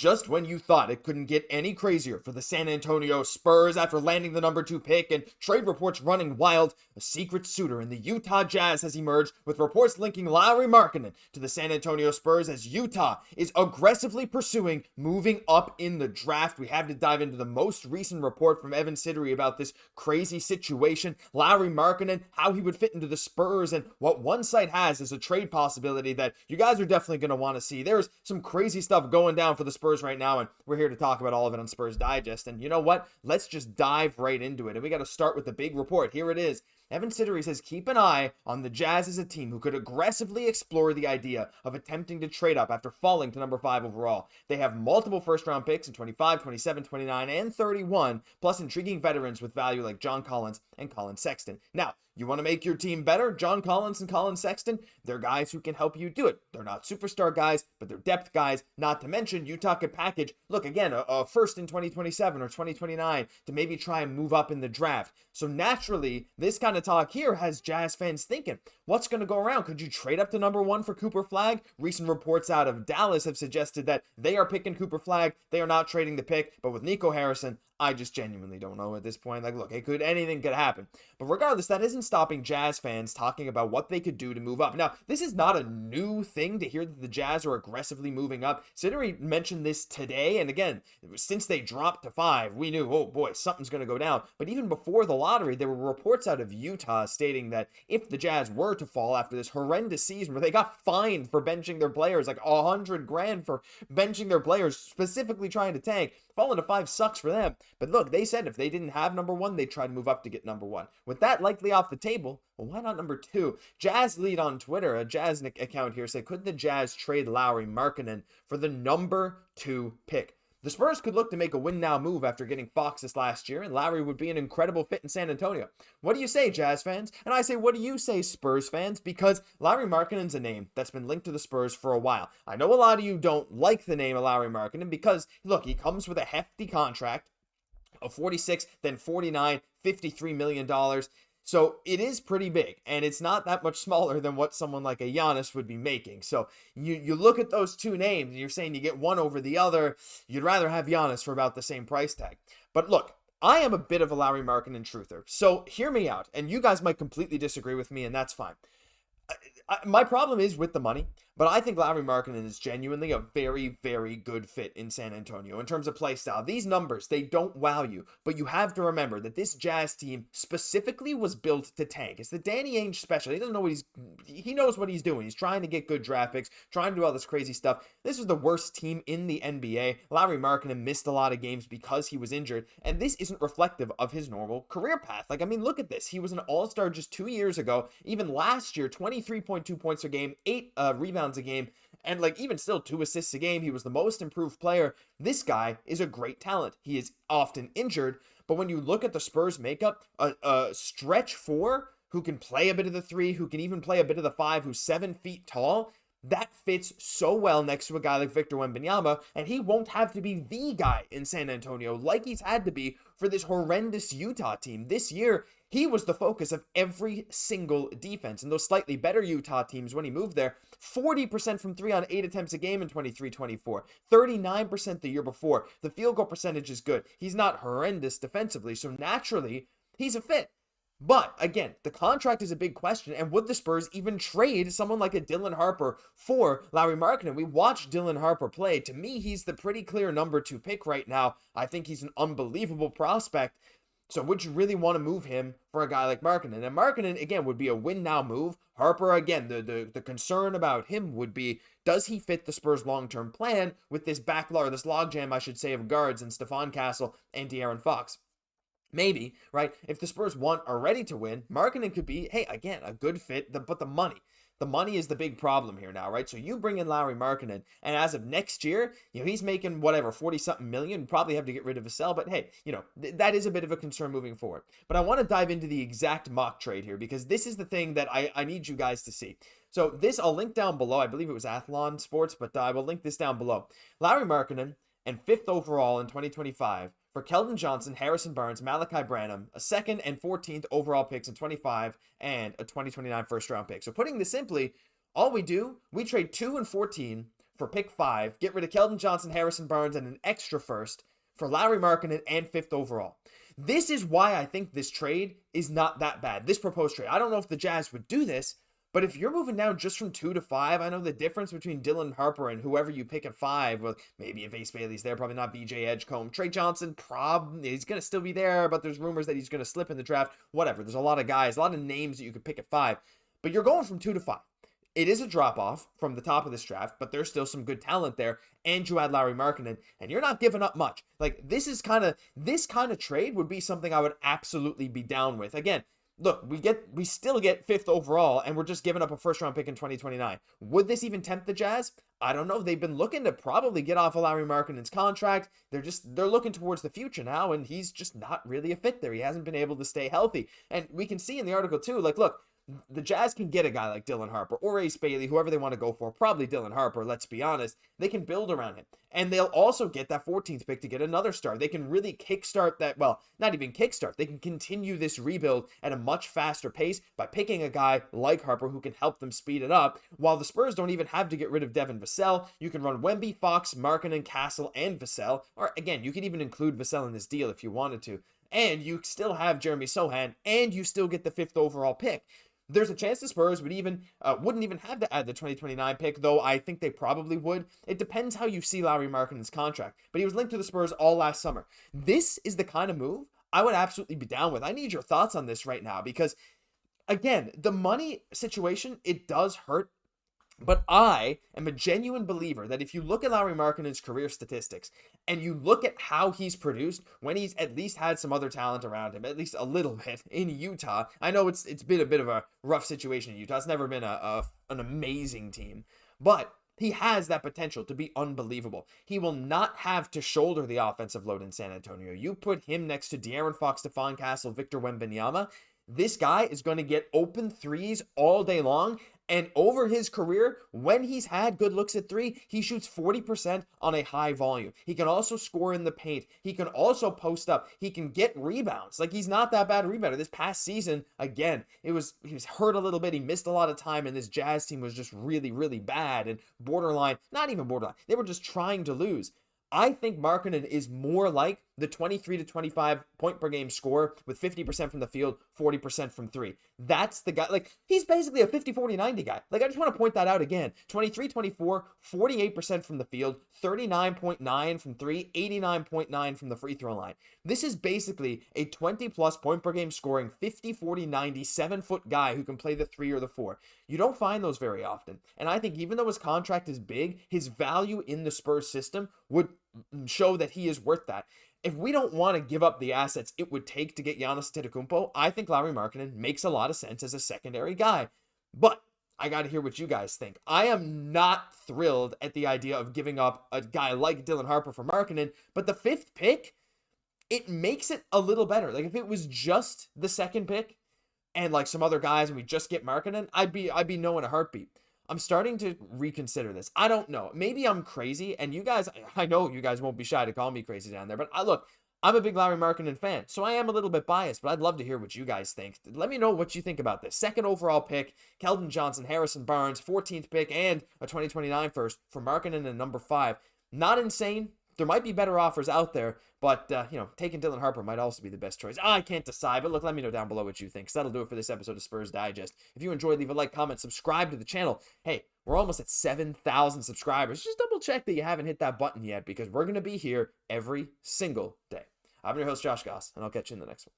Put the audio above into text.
just when you thought it couldn't get any crazier for the San Antonio Spurs after landing the number 2 pick and trade reports running wild, a secret suitor in the Utah Jazz has emerged with reports linking Lauri Markkanen to the San Antonio Spurs as Utah is aggressively pursuing moving up in the draft. We have to dive into the most recent report from Evan Siddery about this crazy situation. Lauri Markkanen, how he would fit into the Spurs, and what one site has is a trade possibility that you guys are definitely going to want to see. There's some crazy stuff going down for the Spurs right now, and we're here to talk about all of it on Spurs Digest. And you know what? Let's just dive right into it. And we got to start with the big report. Here it is. Evan Siddery says, keep an eye on the Jazz as a team who could aggressively explore the idea of attempting to trade up after falling to number 5 overall. They have multiple first-round picks in 25, 27, 29, and 31, plus intriguing veterans with value like John Collins and Colin Sexton. Now, you want to make your team better? John Collins and Colin Sexton, they're guys who can help you do it. They're not superstar guys, but they're depth guys. Not to mention, Utah could package, look, again, a first in 2027 or 2029 to maybe try and move up in the draft. So naturally, this kind of talk here has Jazz fans thinking, what's going to go around? Could you trade up to number 1 for Cooper Flagg? Recent reports out of Dallas have suggested that they are picking Cooper Flagg. They are not trading the pick, but with Nico Harrison, I just genuinely don't know at this point. Like, look, anything could happen. But regardless, that isn't stopping Jazz fans talking about what they could do to move up. Now, this is not a new thing to hear that the Jazz are aggressively moving up. Siddery mentioned this today, and again, since they dropped to 5, we knew, oh boy, something's going to go down. But even before the lottery, there were reports out of Utah stating that if the Jazz were to fall after this horrendous season where they got fined for benching their players, like $100,000 for benching their players, specifically trying to tank, falling to 5 sucks for them. But look, they said if they didn't have number 1, they'd try to move up to get number 1. With that likely off the table, well, why not number 2? Jazz lead on Twitter, a Jazz account here, said, could the Jazz trade Lauri Markkanen for the number 2 pick? The Spurs could look to make a win-now move after getting Fox this last year, and Lauri would be an incredible fit in San Antonio. What do you say, Jazz fans? And I say, what do you say, Spurs fans? Because Lauri Markkanen's a name that's been linked to the Spurs for a while. I know a lot of you don't like the name of Lauri Markkanen because, look, he comes with a hefty contract of 46, then 49, $53 million. So it is pretty big, and it's not that much smaller than what someone like a Giannis would be making. So you look at those two names, and you're saying you get one over the other. You'd rather have Giannis for about the same price tag. But look, I am a bit of a Lauri Markkanen truther. So hear me out, and you guys might completely disagree with me, and that's fine. My problem is with the money, but I think Lauri Markkanen is genuinely a very, very good fit in San Antonio in terms of play style. These numbers, they don't wow you, but you have to remember that this Jazz team specifically was built to tank. It's the Danny Ainge special. He doesn't know he knows what he's doing. He's trying to get good draft picks, trying to do all this crazy stuff. This was the worst team in the NBA. Lauri Markkanen missed a lot of games because he was injured, and this isn't reflective of his normal career path. Like, I mean, look at this. He was an all-star just 2 years ago. Even last year, 23.2 points a game, 8 rebounds a game, and like even still 2 assists a game. He was the most improved player. This guy is a great talent. He is often injured, but when you look at the Spurs makeup, a stretch 4 who can play a bit of the 3, who can even play a bit of the 5, who's 7 feet tall, that fits so well next to a guy like Victor Wembanyama, and he won't have to be the guy in San Antonio like he's had to be for this horrendous Utah team. This year, he was the focus of every single defense. And those slightly better Utah teams, when he moved there, 40% from 3 on 8 attempts a game in 23-24, 39% the year before. The field goal percentage is good. He's not horrendous defensively, so naturally, he's a fit. But again, the contract is a big question, and would the Spurs even trade someone like a Dylan Harper for Lauri Markkanen? We watched Dylan Harper play. To me, he's the pretty clear number 2 pick right now. I think he's an unbelievable prospect. So would you really want to move him for a guy like Markkanen? And Markkanen, again, would be a win-now move. Harper, again, the concern about him would be, does he fit the Spurs' long-term plan with this this logjam, I should say, of guards in Stephon Castle and De'Aaron Fox? Maybe, right? If the Spurs are ready to win, Markkanen could be, hey, again, a good fit, but the money. The money is the big problem here now, right? So you bring in Lauri Markkanen, and as of next year, he's making whatever, 40-something million. Probably have to get rid of Vassell, but hey, that is a bit of a concern moving forward. But I want to dive into the exact mock trade here, because this is the thing that I need you guys to see. So this, I'll link down below. I believe it was Athlon Sports, but I will link this down below. Lauri Markkanen, and 5th overall in 2025, for Keldon Johnson, Harrison Barnes, Malachi Branham, a 2nd and 14th overall picks in 25, and a 2029 first-round pick. So putting this simply, all we trade 2 and 14 for pick 5, get rid of Keldon Johnson, Harrison Barnes, and an extra first for Lauri Markkanen and 5th overall. This is why I think this trade is not that bad. This proposed trade. I don't know if the Jazz would do this, but if you're moving down just from 2 to 5, I know the difference between Dylan Harper and whoever you pick at 5, well, maybe if Ace Bailey's there, probably not BJ Edgecombe. Tre Johnson, he's going to still be there, but there's rumors that he's going to slip in the draft. Whatever. There's a lot of guys, a lot of names that you could pick at 5, but you're going from 2 to 5. It is a drop-off from the top of this draft, but there's still some good talent there, and you add Lauri Markkanen, and you're not giving up much. Like, this kind of trade would be something I would absolutely be down with. Again, look, we still get 5th overall, and we're just giving up a first-round pick in 2029. Would this even tempt the Jazz? I don't know. They've been looking to probably get off of Lauri Markkanen's contract. They're looking towards the future now, and he's just not really a fit there. He hasn't been able to stay healthy. And we can see in the article, too, like, look, the Jazz can get a guy like Dylan Harper or Ace Bailey, whoever they want to go for, probably Dylan Harper, let's be honest. They can build around him. And they'll also get that 14th pick to get another star. They can really kickstart that, well, not even kickstart. They can continue this rebuild at a much faster pace by picking a guy like Harper who can help them speed it up, while the Spurs don't even have to get rid of Devin Vassell. You can run Wemby, Fox, Markkanen, Castle, and Vassell. Or, again, you could even include Vassell in this deal if you wanted to. And you still have Jeremy Sochan, and you still get the 5th overall pick. There's a chance the Spurs wouldn't even have to add the 2029 pick, though I think they probably would. It depends how you see Lauri Markkanen's contract, but he was linked to the Spurs all last summer. This is the kind of move I would absolutely be down with. I need your thoughts on this right now because, again, the money situation, it does hurt. But I am a genuine believer that if you look at Lauri Markkanen's career statistics and you look at how he's produced when he's at least had some other talent around him, at least a little bit in Utah. I know it's been a bit of a rough situation in Utah. It's never been an amazing team, but he has that potential to be unbelievable. He will not have to shoulder the offensive load in San Antonio. You put him next to De'Aaron Fox, Stephon Castle, Victor Wembanyama. This guy is going to get open threes all day long. And over his career, when he's had good looks at 3, he shoots 40% on a high volume. He can also score in the paint. He can also post up. He can get rebounds. Like, he's not that bad a rebounder. This past season, again, he was hurt a little bit. He missed a lot of time, and this Jazz team was just really, really bad and borderline, not even borderline. They were just trying to lose. I think Markkanen is more like the 23 to 25 point per game scorer with 50% from the field, 40% from 3. That's the guy. Like, he's basically a 50-40-90 guy. Like, I just want to point that out again. 23-24, 48% from the field, 39.9 from 3, 89.9 from the free throw line. This is basically a 20-plus point per game scoring 50-40-90 7-foot guy who can play the 3 or the 4. You don't find those very often. And I think even though his contract is big, his value in the Spurs system would show that he is worth that. If we don't want to give up the assets it would take to get Giannis Antetokounmpo, I think Lauri Markkanen makes a lot of sense as a secondary guy. But I got to hear what you guys think. I am not thrilled at the idea of giving up a guy like Dylan Harper for Markkanen, but the 5th pick, it makes it a little better. Like, if it was just the 2nd pick and like some other guys and we just get Markkanen, I'd be no in a heartbeat. I'm starting to reconsider this. I don't know. Maybe I'm crazy, and you guys, I know you guys won't be shy to call me crazy down there, but look, I'm a big Lauri Markkanen fan, so I am a little bit biased, but I'd love to hear what you guys think. Let me know what you think about this. 2nd overall pick, Keldon Johnson, Harrison Barnes, 14th pick, and a 2029 first for Markkanen and number 5. Not insane. There might be better offers out there, but, taking Dylan Harper might also be the best choice. I can't decide, but look, let me know down below what you think. So that'll do it for this episode of Spurs Digest. If you enjoyed, leave a like, comment, subscribe to the channel. Hey, we're almost at 7,000 subscribers. Just double check that you haven't hit that button yet, because we're going to be here every single day. I'm your host, Josh Gosse, and I'll catch you in the next one.